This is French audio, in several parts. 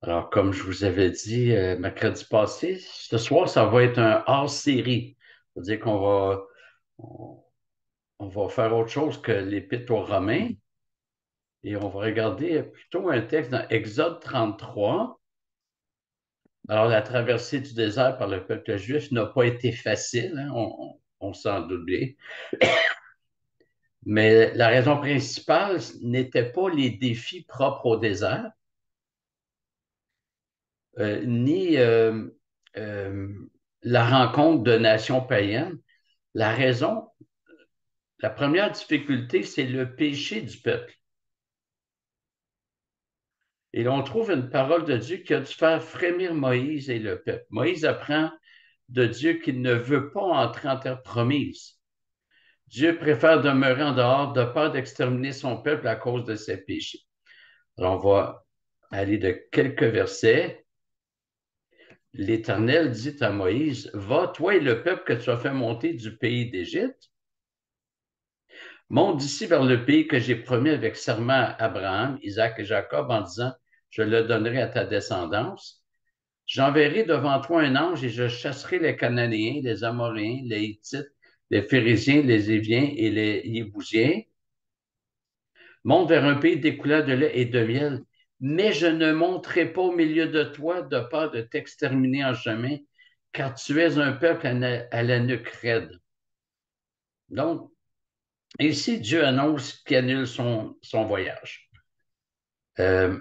Alors, comme je vous avais dit mercredi passé, ce soir, ça va être un hors-série. C'est-à-dire on, on va faire autre chose que l'Épître aux Romains et on va regarder plutôt un texte dans Exode 33. Alors, la traversée du désert par le peuple juif n'a pas été facile, hein, on s'en doute bien. Mais la raison principale n'était pas les défis propres au désert, ni euh, la rencontre de nations païennes. La raison, la première difficulté, c'est le péché du peuple. Et l'on trouve une parole de Dieu qui a dû faire frémir Moïse et le peuple. Moïse apprend de Dieu qu'il ne veut pas entrer en terre promise. Dieu préfère demeurer en dehors de peur d'exterminer son peuple à cause de ses péchés. Alors, on va aller de quelques versets. L'Éternel dit à Moïse, va, toi et le peuple que tu as fait monter du pays d'Égypte, monte d'ici vers le pays que j'ai promis avec serment à Abraham, Isaac et Jacob en disant, je le donnerai à ta descendance. J'enverrai devant toi un ange et je chasserai les Cananéens, les Amoréens, les Hittites, les Phérésiens, les Éviens et les Yébousiens. Monte vers un pays découlant de lait et de miel, mais je ne monterai pas au milieu de toi de peur de t'exterminer en chemin, car tu es un peuple à la nuque raide. Donc, ici, Dieu annonce qu'il annule son voyage. Euh,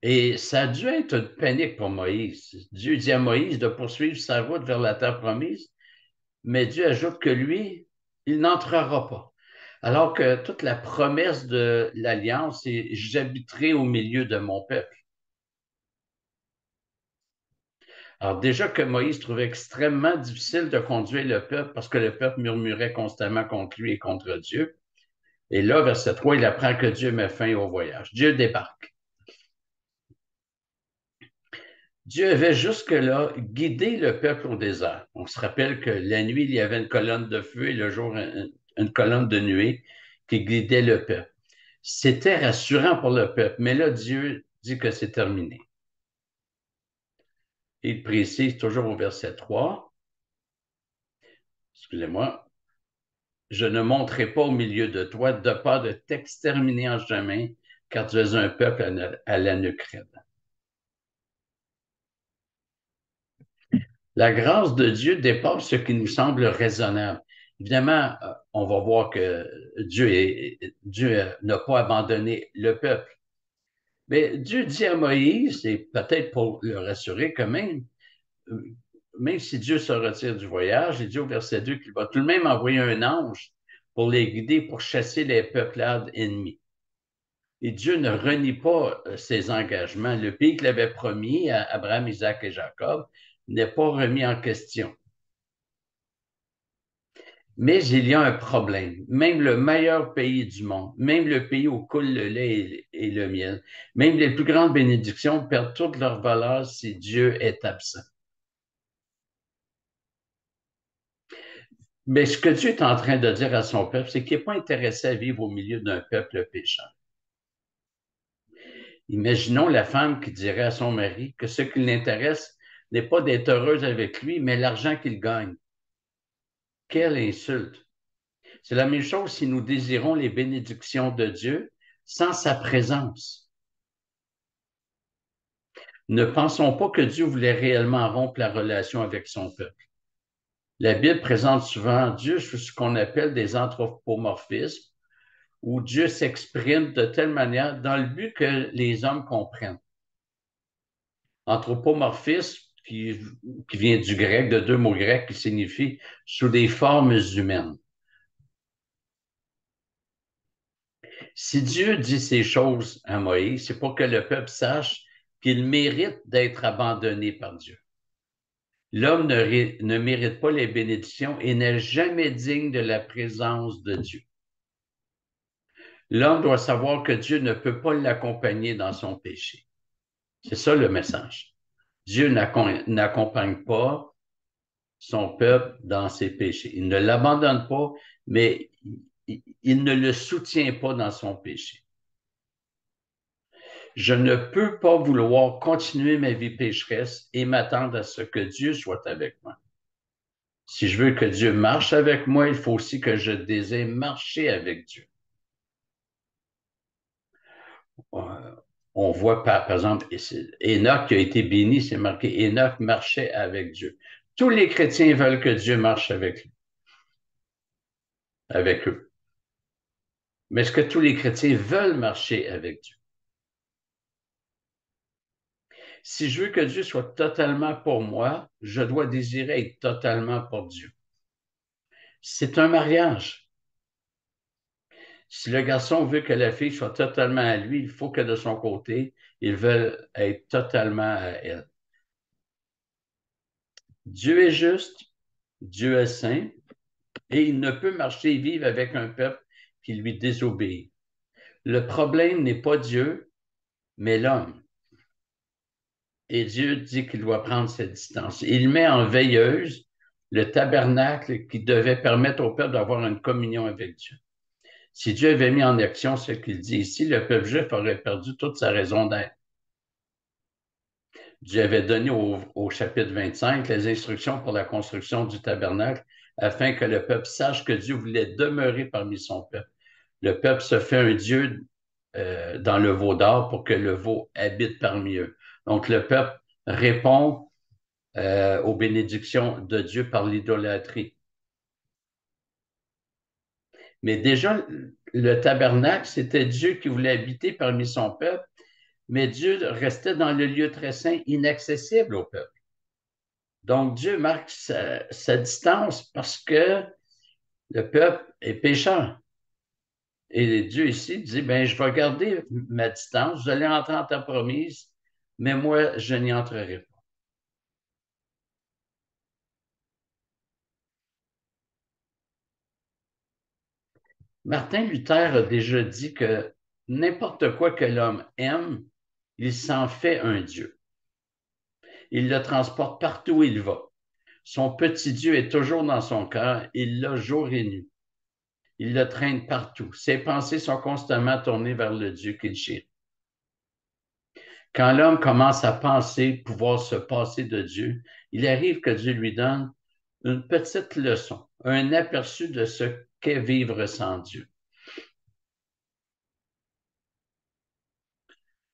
et ça a dû être une panique pour Moïse. Dieu dit à Moïse de poursuivre sa route vers la terre promise, mais Dieu ajoute que lui, il n'entrera pas. Alors que toute la promesse de l'Alliance, c'est j'habiterai au milieu de mon peuple. Alors déjà que Moïse trouvait extrêmement difficile de conduire le peuple parce que le peuple murmurait constamment contre lui et contre Dieu. Et là, verset 3, il apprend que Dieu met fin au voyage. Dieu débarque. Dieu avait jusque-là guidé le peuple au désert. On se rappelle que la nuit, il y avait une colonne de feu et le jour, une colonne de nuée qui guidait le peuple. C'était rassurant pour le peuple, mais là, Dieu dit que c'est terminé. Il précise toujours au verset 3, excusez-moi, je ne monterai pas au milieu de toi de peur de t'exterminer en chemin, car tu es un peuple à la nuque raide. La grâce de Dieu dépasse ce qui nous semble raisonnable. Évidemment, on va voir que Dieu n'a pas abandonné le peuple. Mais Dieu dit à Moïse, et peut-être pour le rassurer quand euh, même si Dieu se retire du voyage, il dit au verset 2 qu'il va tout de même envoyer un ange pour les guider, pour chasser les peuplades ennemies. Et Dieu ne renie pas ses engagements. Le pays qu'il avait promis à Abraham, Isaac et Jacob n'est pas remis en question. Mais il y a un problème. Même le meilleur pays du monde, même le pays où coule le lait et le miel, même les plus grandes bénédictions perdent toute leur valeur si Dieu est absent. Mais ce que Dieu est en train de dire à son peuple, c'est qu'il n'est pas intéressé à vivre au milieu d'un peuple pécheur. Imaginons la femme qui dirait à son mari que ce qui l'intéresse n'est pas d'être heureuse avec lui, mais l'argent qu'il gagne. Quelle insulte! C'est la même chose si nous désirons les bénédictions de Dieu sans sa présence. Ne pensons pas que Dieu voulait réellement rompre la relation avec son peuple. La Bible présente souvent Dieu sous ce qu'on appelle des anthropomorphismes, où Dieu s'exprime de telle manière dans le but que les hommes comprennent. Anthropomorphisme, qui vient du grec, de deux mots grecs qui signifient sous des formes humaines. Si Dieu dit ces choses à Moïse, c'est pour que le peuple sache qu'il mérite d'être abandonné par Dieu. L'homme ne mérite pas les bénédictions et n'est jamais digne de la présence de Dieu. L'homme doit savoir que Dieu ne peut pas l'accompagner dans son péché. C'est ça le message. Dieu n'accompagne pas son peuple dans ses péchés. Il ne l'abandonne pas, mais il ne le soutient pas dans son péché. Je ne peux pas vouloir continuer ma vie pécheresse et m'attendre à ce que Dieu soit avec moi. Si je veux que Dieu marche avec moi, il faut aussi que je désire marcher avec Dieu. On voit par exemple Enoch qui a été béni, c'est marqué Enoch marchait avec Dieu. Tous les chrétiens veulent que Dieu marche avec eux. Mais est-ce que tous les chrétiens veulent marcher avec Dieu? Si je veux que Dieu soit totalement pour moi, je dois désirer être totalement pour Dieu. C'est un mariage. Si le garçon veut que la fille soit totalement à lui, il faut que de son côté, il veuille être totalement à elle. Dieu est juste, Dieu est saint, et il ne peut marcher et vivre avec un peuple qui lui désobéit. Le problème n'est pas Dieu, mais l'homme. Et Dieu dit qu'il doit prendre cette distance. Il met en veilleuse le tabernacle qui devait permettre au peuple d'avoir une communion avec Dieu. Si Dieu avait mis en action ce qu'il dit ici, le peuple juif aurait perdu toute sa raison d'être. Dieu avait donné au chapitre 25 les instructions pour la construction du tabernacle afin que le peuple sache que Dieu voulait demeurer parmi son peuple. Le peuple se fait un Dieu dans le veau d'or pour que le veau habite parmi eux. Donc, le peuple répond aux bénédictions de Dieu par l'idolâtrie. Mais déjà, le tabernacle, c'était Dieu qui voulait habiter parmi son peuple, mais Dieu restait dans le lieu très saint, inaccessible au peuple. Donc, Dieu marque sa distance parce que le peuple est pécheur. Et Dieu ici dit, ben, je vais garder ma distance, vous allez entrer en terre promise, mais moi, je n'y entrerai pas. Martin Luther a déjà dit que n'importe quoi que l'homme aime, il s'en fait un Dieu. Il le transporte partout où il va. Son petit Dieu est toujours dans son cœur, il l'a jour et nuit. Il le traîne partout. Ses pensées sont constamment tournées vers le Dieu qu'il chérit. Quand l'homme commence à penser pouvoir se passer de Dieu, il arrive que Dieu lui donne une petite leçon, un aperçu de ce qu'est vivre sans Dieu.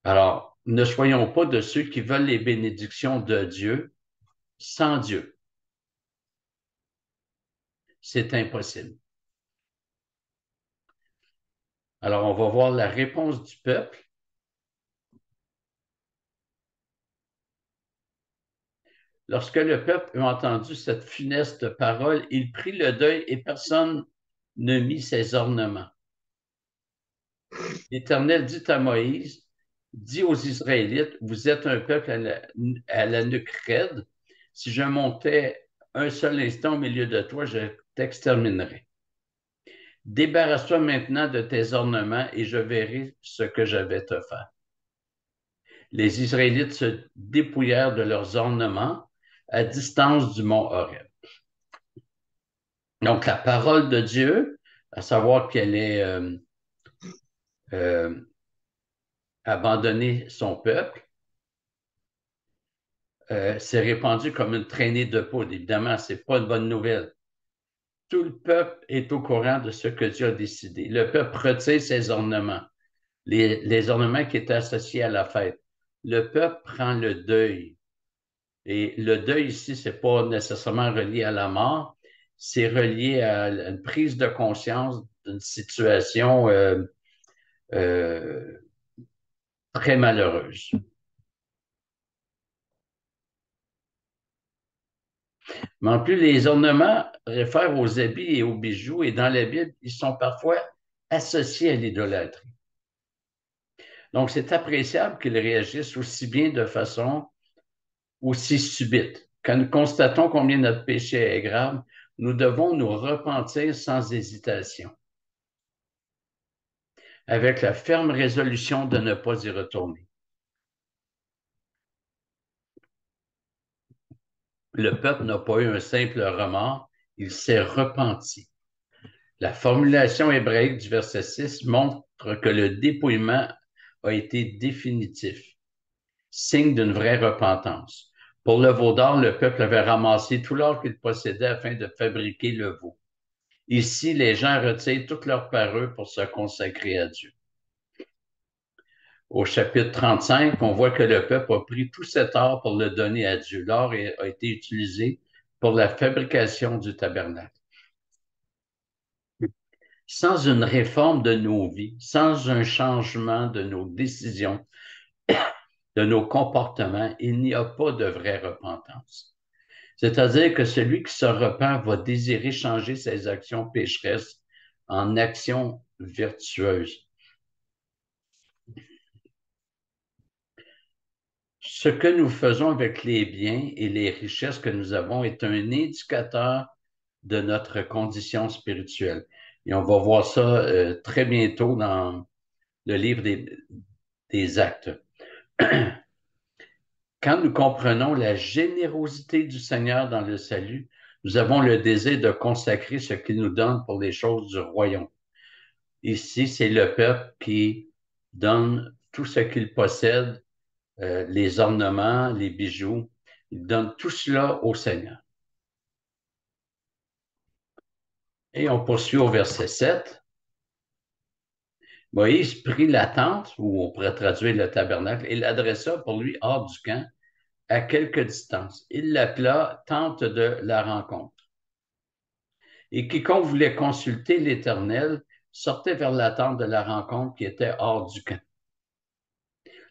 Alors, ne soyons pas de ceux qui veulent les bénédictions de Dieu sans Dieu. C'est impossible. Alors, on va voir la réponse du peuple. Lorsque le peuple eut entendu cette funeste parole, il prit le deuil et personne ne mit ses ornements. L'Éternel dit à Moïse, dis aux Israélites, vous êtes un peuple à la nuque raide. Si je montais un seul instant au milieu de toi, je t'exterminerais. Débarrasse-toi maintenant de tes ornements et je verrai ce que je vais te faire. Les Israélites se dépouillèrent de leurs ornements à distance du mont Horeb. Donc, la parole de Dieu, à savoir qu'elle est euh, abandonné son peuple, s'est répandue comme une traînée de poudre. Évidemment, ce n'est pas une bonne nouvelle. Tout le peuple est au courant de ce que Dieu a décidé. Le peuple retire ses ornements, les ornements qui étaient associés à la fête. Le peuple prend le deuil. Et le deuil ici, ce n'est pas nécessairement relié à la mort, c'est relié à une prise de conscience d'une situation euh, très malheureuse. Mais en plus, les ornements réfèrent aux habits et aux bijoux, et dans la Bible, ils sont parfois associés à l'idolâtrie. Donc, c'est appréciable qu'ils réagissent aussi bien de façon aussi subite. Quand nous constatons combien notre péché est grave, nous devons nous repentir sans hésitation, avec la ferme résolution de ne pas y retourner. Le peuple n'a pas eu un simple remords, il s'est repenti. La formulation hébraïque du verset 6 montre que le dépouillement a été définitif, signe d'une vraie repentance. Pour le veau d'or, le peuple avait ramassé tout l'or qu'il possédait afin de fabriquer le veau. Ici, les gens retirent toute leur parure pour se consacrer à Dieu. Au chapitre 35, on voit que le peuple a pris tout cet or pour le donner à Dieu. L'or a été utilisé pour la fabrication du tabernacle. Sans une réforme de nos vies, sans un changement de nos décisions, de nos comportements, il n'y a pas de vraie repentance. C'est-à-dire que celui qui se repent va désirer changer ses actions pécheresses en actions vertueuses. Ce que nous faisons avec les biens et les richesses que nous avons est un indicateur de notre condition spirituelle. Et on va voir ça très bientôt dans le livre des Actes. Quand nous comprenons la générosité du Seigneur dans le salut, nous avons le désir de consacrer ce qu'il nous donne pour les choses du royaume. Ici, c'est le peuple qui donne tout ce qu'il possède, les ornements, les bijoux. Il donne tout cela au Seigneur. Et on poursuit au verset 7. Moïse prit la tente, ou on pourrait traduire le tabernacle, et l'adressa pour lui hors du camp, à quelque distance. Il l'appela tente de la rencontre. Et quiconque voulait consulter l'Éternel sortait vers la tente de la rencontre qui était hors du camp.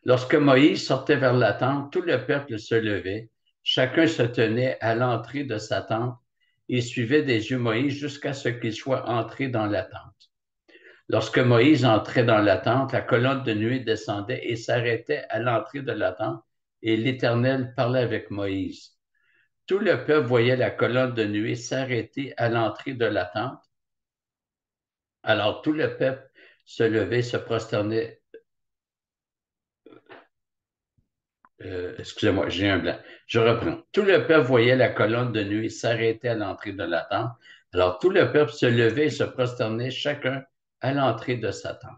Lorsque Moïse sortait vers la tente, tout le peuple se levait, chacun se tenait à l'entrée de sa tente et suivait des yeux Moïse jusqu'à ce qu'il soit entré dans la tente. Lorsque Moïse entrait dans la tente, la colonne de nuée descendait et s'arrêtait à l'entrée de la tente, et l'Éternel parlait avec Moïse. Tout le peuple voyait la colonne de nuée s'arrêter à l'entrée de la tente. Alors tout le peuple se levait, se prosternait. Excusez-moi, j'ai un blanc. Je reprends. Tout le peuple voyait la colonne de nuée s'arrêter à l'entrée de la tente. Alors tout le peuple se levait et se prosternait chacun à l'entrée de sa tente.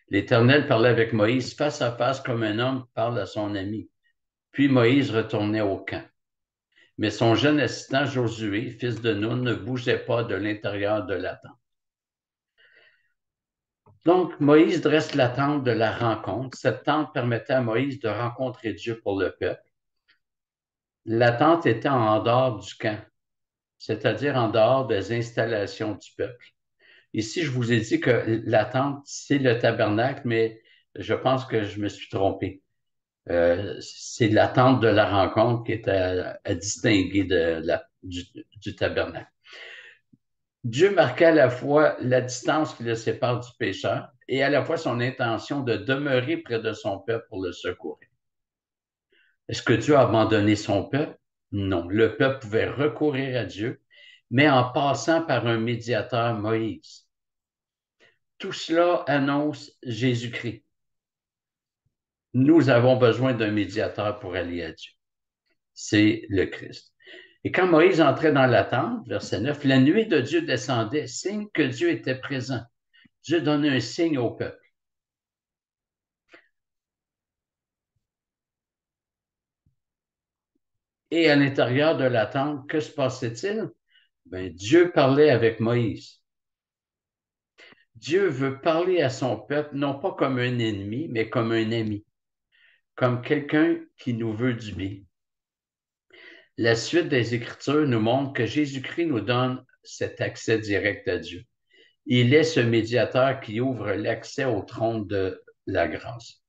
L'Éternel parlait avec Moïse face à face comme un homme parle à son ami. Puis Moïse retournait au camp. Mais son jeune assistant Josué, fils de Nun, ne bougeait pas de l'intérieur de la tente. Donc, Moïse dresse la tente de la rencontre. Cette tente permettait à Moïse de rencontrer Dieu pour le peuple. La tente était en dehors du camp, c'est-à-dire en dehors des installations du peuple. Ici, je vous ai dit que la tente, c'est le tabernacle, mais je pense que je me suis trompé. C'est la tente de la rencontre qui est à distinguer du tabernacle. Dieu marquait à la fois la distance qui le sépare du pécheur et à la fois son intention de demeurer près de son peuple pour le secourir. Est-ce que Dieu a abandonné son peuple? Non. Le peuple pouvait recourir à Dieu, mais en passant par un médiateur, Moïse. Tout cela annonce Jésus-Christ. Nous avons besoin d'un médiateur pour aller à Dieu. C'est le Christ. Et quand Moïse entrait dans la tente, verset 9, la nuée de Dieu descendait, signe que Dieu était présent. Dieu donnait un signe au peuple. Et à l'intérieur de la tente, que se passait-il? Ben, Dieu parlait avec Moïse. Dieu veut parler à son peuple, non pas comme un ennemi, mais comme un ami, comme quelqu'un qui nous veut du bien. La suite des Écritures nous montre que Jésus-Christ nous donne cet accès direct à Dieu. Il est ce médiateur qui ouvre l'accès au trône de la grâce.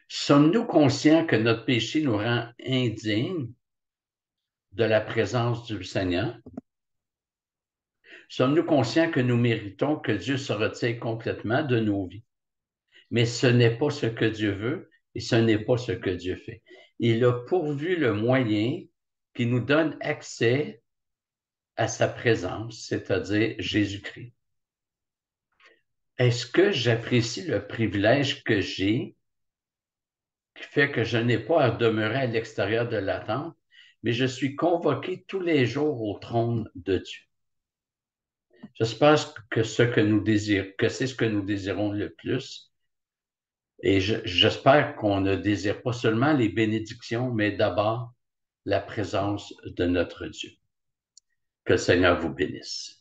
Sommes-nous conscients que notre péché nous rend indignes de la présence du Seigneur? Sommes-nous conscients que nous méritons que Dieu se retire complètement de nos vies? Mais ce n'est pas ce que Dieu veut et ce n'est pas ce que Dieu fait. Il a pourvu le moyen qui nous donne accès à sa présence, c'est-à-dire Jésus-Christ. Est-ce que j'apprécie le privilège que j'ai qui fait que je n'ai pas à demeurer à l'extérieur de la tente, mais je suis convoqué tous les jours au trône de Dieu? J'espère que que c'est ce que nous désirons le plus. Et j'espère qu'on ne désire pas seulement les bénédictions, mais d'abord la présence de notre Dieu. Que le Seigneur vous bénisse.